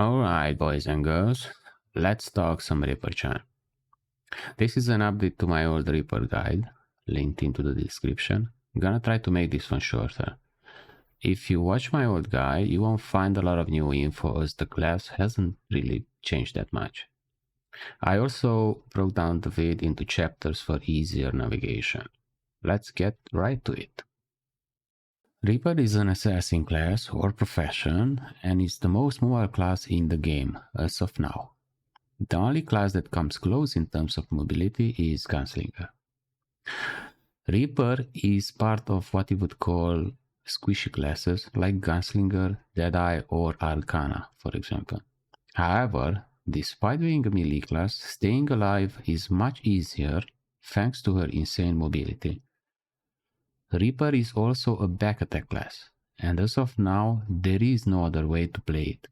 Alright, boys and girls, let's talk some Reaper Chan. This is an update to my old Reaper guide, linked into the description. I'm gonna try to make this one shorter. If you watch my old guide, you won't find a lot of new info as the class hasn't really changed that much. I also broke down the vid into chapters for easier navigation. Let's get right to it. Reaper is an assassin class or profession and is the most mobile class in the game as of now. The only class that comes close in terms of mobility is Gunslinger. Reaper is part of what you would call squishy classes like Gunslinger, Deadeye or Arcana, for example. However, despite being a melee class, staying alive is much easier thanks to her insane mobility. Reaper is also a back attack class, and as of now, there is no other way to play it.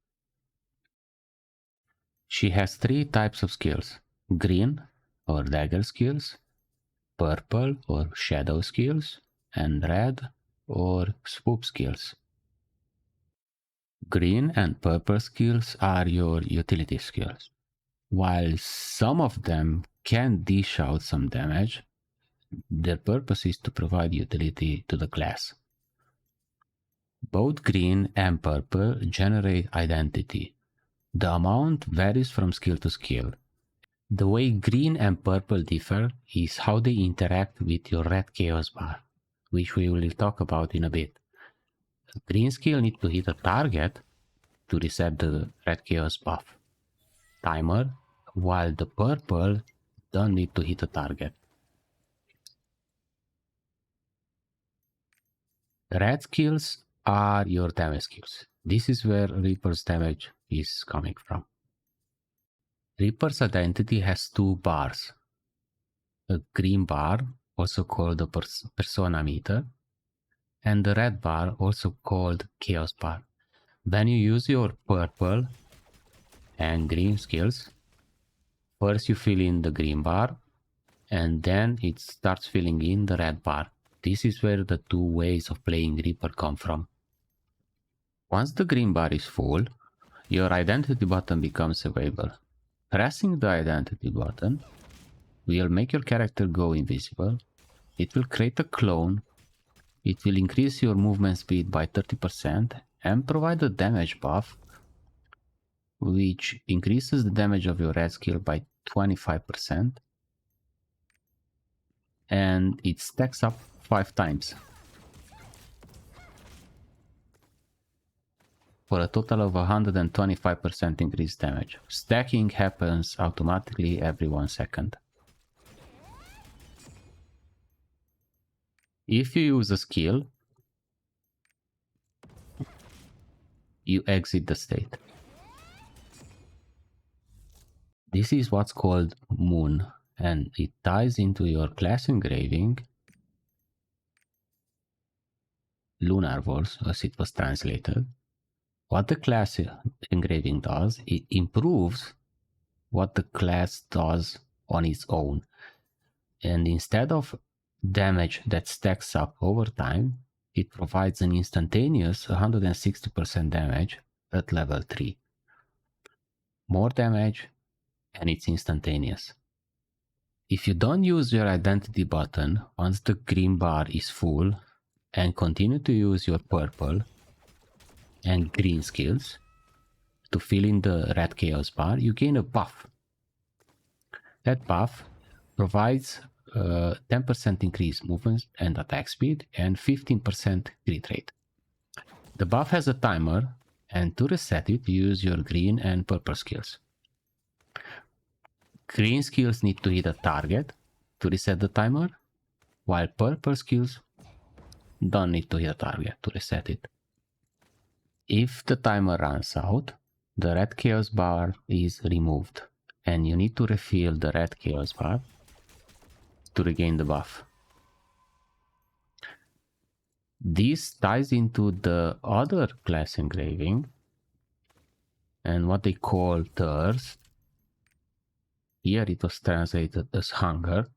She has three types of skills: green or dagger skills, purple or shadow skills, and red or swoop skills. Green and purple skills are your utility skills. While some of them can dish out some damage, their purpose is to provide utility to the class. Both green and purple generate identity. The amount varies from skill to skill. The way green and purple differ is how they interact with your red chaos bar, which we will talk about in a bit. The green skill needs to hit a target to reset the red chaos buff timer, while the purple don't need to hit a target. Red skills are your damage skills. This is where Reaper's damage is coming from. Reaper's identity has two bars. A green bar, also called the persona meter, and the red bar, also called chaos bar. When you use your purple and green skills, first you fill in the green bar, and then it starts filling in the red bar. This is where the two ways of playing Reaper come from. Once the green bar is full, your identity button becomes available. Pressing the identity button will make your character go invisible. It will create a clone. It will increase your movement speed by 30% and provide a damage buff, which increases the damage of your red skill by 25%. And it stacks up 5 times for a total of 125% increased damage. Stacking happens automatically every 1 second. If you use a skill, you exit the state. This is what's called Moon, and it ties into your class engraving, Lunar Wars, as it was translated. What the class engraving does, it improves what the class does on its own. And instead of damage that stacks up over time, it provides an instantaneous 160% damage at level 3. More damage, and it's instantaneous. If you don't use your identity button once the green bar is full and continue to use your purple and green skills to fill in the red chaos bar, you gain a buff. That buff provides 10% increased movement and attack speed and 15% crit rate. The buff has a timer, and to reset it, use your green and purple skills. Green skills need to hit a target to reset the timer, while purple skills don't need to hit a target to reset it. If the timer runs out, the red chaos bar is removed, and you need to refill the red chaos bar to regain the buff. This ties into the other class engraving and what they call thirst. Here it was translated as hunger.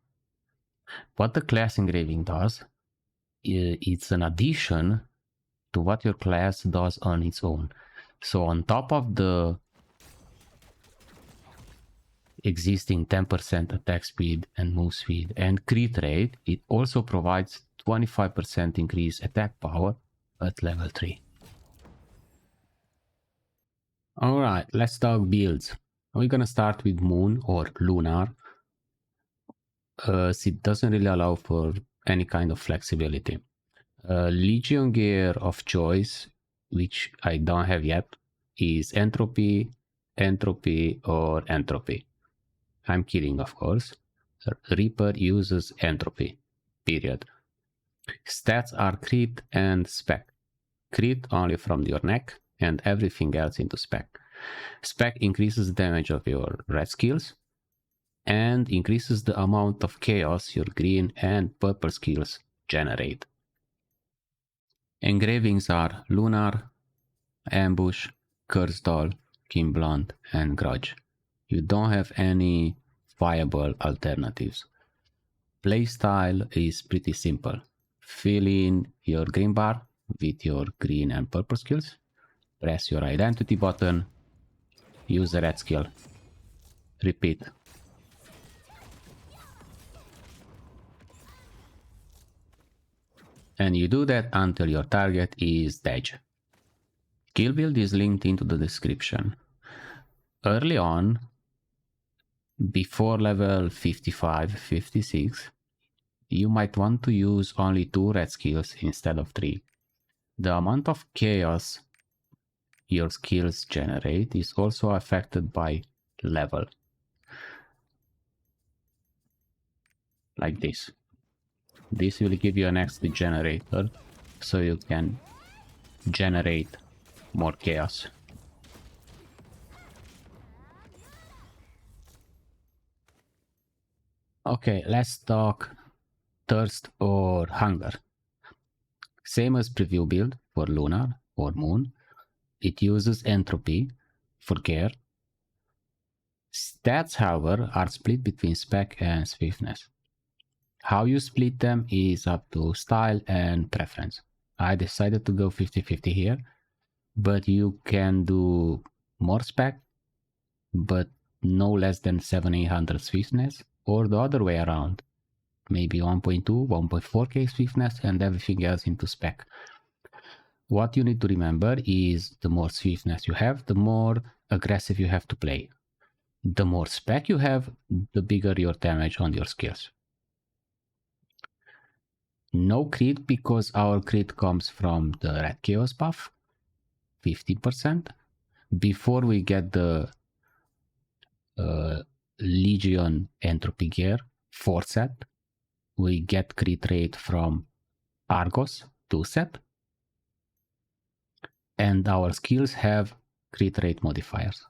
What the class engraving does, it's an addition to what your class does on its own. So on top of the existing 10% attack speed and move speed and crit rate, it also provides 25% increased attack power at level 3. Alright, let's talk builds. We're gonna start with Moon or Lunar, as it doesn't really allow for any kind of flexibility. Legion gear of choice, which I don't have yet, is Entropy, Entropy, or Entropy. I'm kidding, of course. Reaper uses Entropy, period. Stats are crit and spec. Crit only from your neck and everything else into spec. Spec increases the damage of your red skills and increases the amount of chaos your green and purple skills generate. Engravings are Lunar, Ambush, Curse Doll, King Blonde, and Grudge. You don't have any viable alternatives. Playstyle is pretty simple. Fill in your green bar with your green and purple skills. Press your identity button. Use the red skill. Repeat. And you do that until your target is dead. Skill build is linked into the description. Early on, before level 55, 56, you might want to use only 2 red skills instead of 3. The amount of chaos your skills generate is also affected by level. Like this. This will give you an XP generator, so you can generate more chaos. Okay, let's talk thirst or hunger. Same as preview build for Lunar or Moon. It uses entropy for gear. Stats, however, are split between spec and swiftness. How you split them is up to style and preference. I decided to go 50-50 here, but you can do more spec, but no less than 700-800 swiftness, or the other way around. Maybe 1.2, 1.4k swiftness and everything else into spec. What you need to remember is the more swiftness you have, the more aggressive you have to play. The more spec you have, the bigger your damage on your skills. No crit because our crit comes from the Red Chaos buff, 50%. Before we get the Legion Entropy Gear 4 set, we get crit rate from Argos 2 set. And our skills have crit rate modifiers.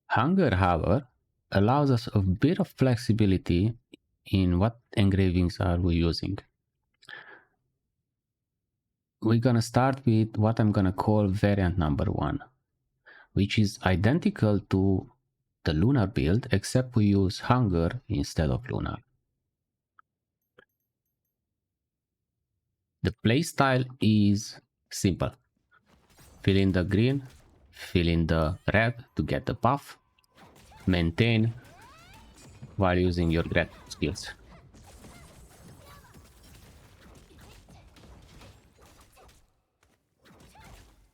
Hunger, however, allows us a bit of flexibility in what engravings are we using. We're gonna start with what I'm gonna call variant number 1, which is identical to the Lunar build, except we use Hunger instead of Lunar. The playstyle is simple. Fill in the green, fill in the red to get the buff, maintain while using your red skills.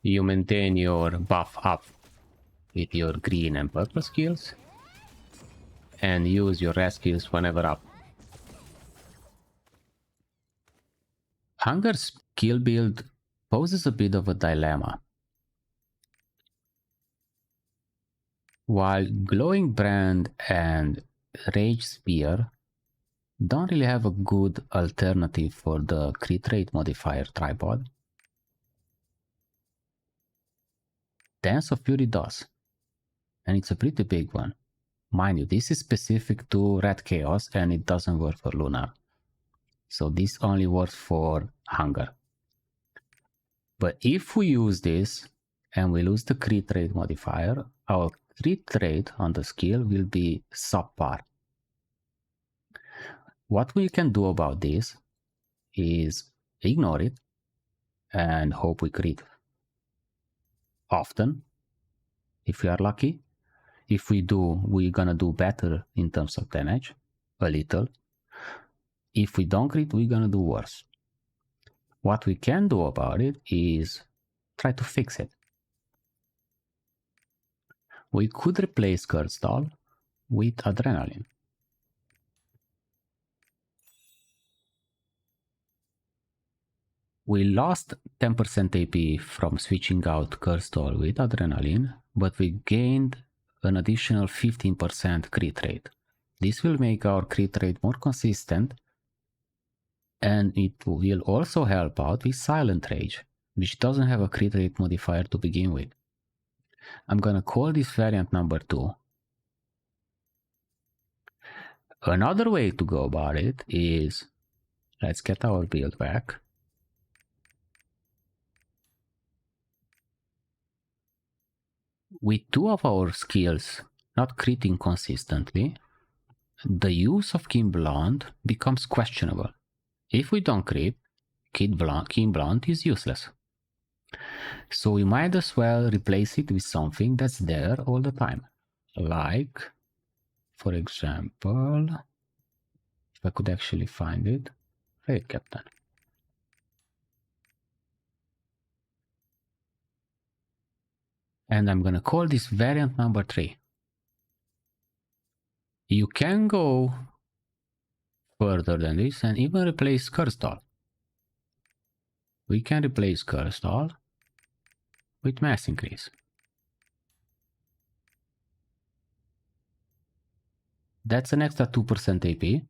You maintain your buff up with your green and purple skills and use your red skills whenever up. Hunger skill build poses a bit of a dilemma. While Glowing Brand and Rage Spear don't really have a good alternative for the crit rate modifier tripod, Dance of Fury does, and it's a pretty big one. Mind you, this is specific to Red Chaos and it doesn't work for Lunar. So this only works for Hunger. But if we use this and we lose the crit rate modifier, our crit rate on the skill will be subpar. What we can do about this is ignore it and hope we crit often, if we are lucky. If we do, we're gonna do better in terms of damage, a little. If we don't crit, we're gonna do worse. What we can do about it is try to fix it. We could replace Curse Doll with Adrenaline. We lost 10% AP from switching out Curse Doll with Adrenaline, but we gained an additional 15% crit rate. This will make our crit rate more consistent, and it will also help out with Silent Rage, which doesn't have a crit rate modifier to begin with. I'm gonna call this variant number 2. Another way to go about it is, let's get our build back. With 2 of our skills not critting consistently, the use of Keen Blunt becomes questionable. If we don't crit, Keen Blunt is useless. So we might as well replace it with something that's there all the time. Like, for example, if I could actually find it, Raid Captain. And I'm gonna call this variant number 3. You can go further than this and even replace Curse Doll. We can replace Curse Doll with Mass Increase. That's an extra 2% AP.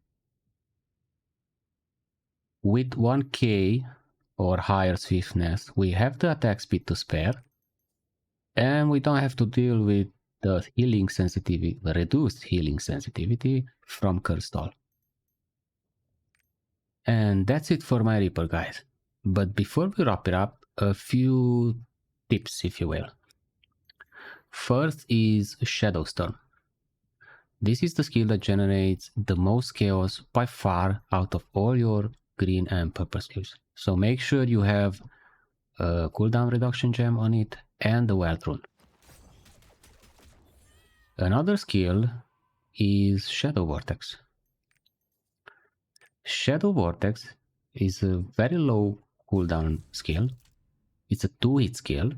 With 1k or higher swiftness, we have the attack speed to spare. And we don't have to deal with the healing sensitivity, the reduced healing sensitivity from Curse Doll. And that's it for my Reaper guide. But before we wrap it up, a few tips, if you will. First is Shadow Storm. This is the skill that generates the most chaos by far out of all your green and purple skills. So make sure you have a cooldown reduction gem on it and the Wealth Rune. Another skill is Shadow Vortex. Shadow Vortex is a very low cooldown skill. It's a 2-hit skill,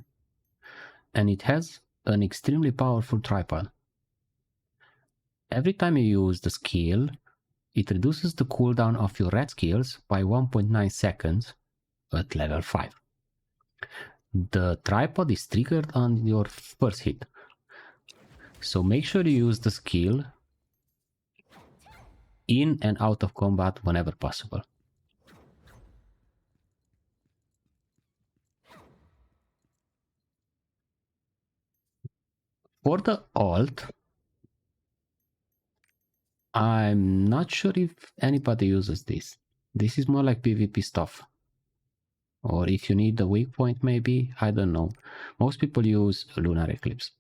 and it has an extremely powerful tripod. Every time you use the skill, it reduces the cooldown of your red skills by 1.9 seconds at level 5. The tripod is triggered on your first hit, so make sure you use the skill in and out of combat whenever possible. For the alt, I'm not sure if anybody uses this. This is more like PvP stuff. Or if you need a weak point, maybe, I don't know. Most people use Lunar Eclipse.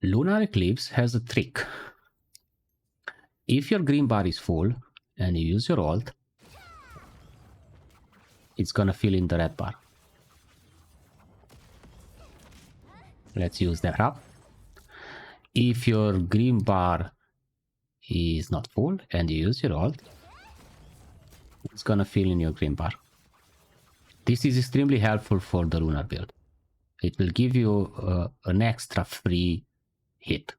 Lunar Eclipse has a trick. If your green bar is full and you use your alt, it's gonna fill in the red bar. Let's use that up. If your green bar is not full and you use your alt, it's gonna fill in your green bar. This is extremely helpful for the Lunar build. It will give you an extra free hit,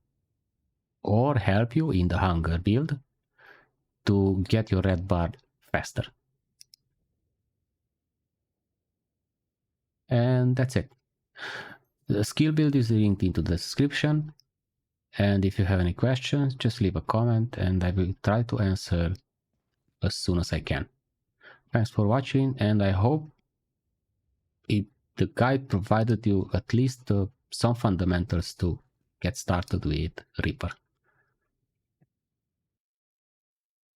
or help you in the Hunger build to get your red bar faster. And that's it. The skill build is linked into the description, and if you have any questions, just leave a comment and I will try to answer as soon as I can. Thanks for watching, and I hope the guide provided you at least some fundamentals to get started with Reaper.